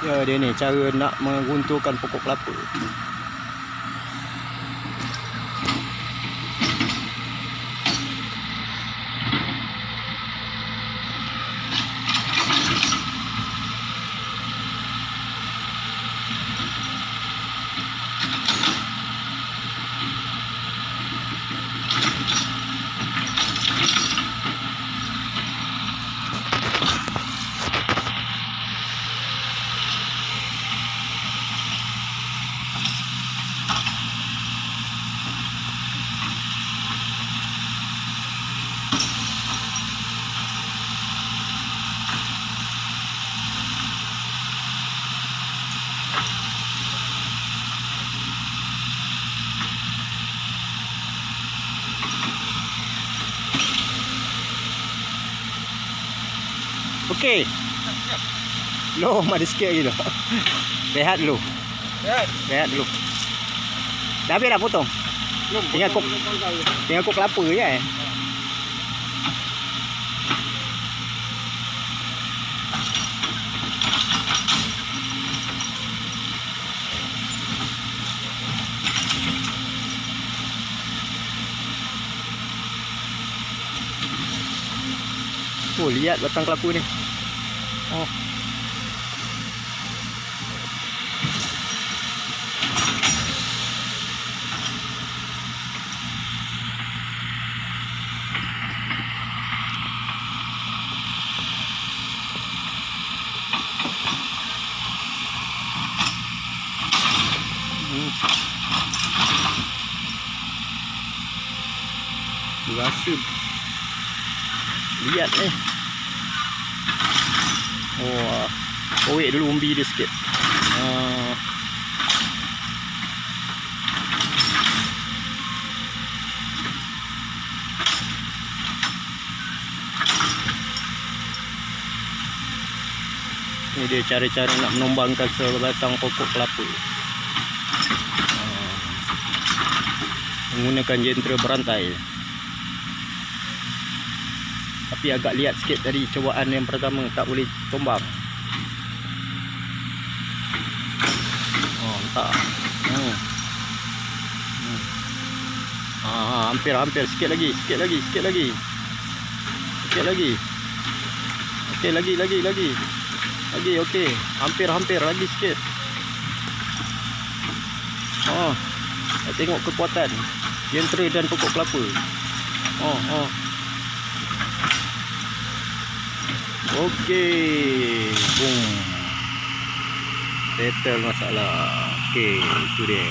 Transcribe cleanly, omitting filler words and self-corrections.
Ya, dia ni cara nak mengunturkan pokok kelapa. Okey. Belum ada sikit lagi tu. Rehat dulu. Rehat dulu. Dah habis dah potong? Belum. Tinggal kok kelapa je kan? Oh, lihat batang kelapa ni. Oh. Rasa lihat ni. Oh, korek dulu umbi dia sikit. Ini dia cara-cara nak menumbangkan sebatang pokok kelapa. Menggunakan jentera berantai. Tapi agak lihat sikit tadi cubaan yang pertama tak boleh tumbang. Oh, entah. Hampir sikit lagi. Okey, lagi okey. Hampir lagi sikit. Tengok kekuatan jentera dan pokok kelapa. Okey, boom. Settle masalah. Okey, itu dia.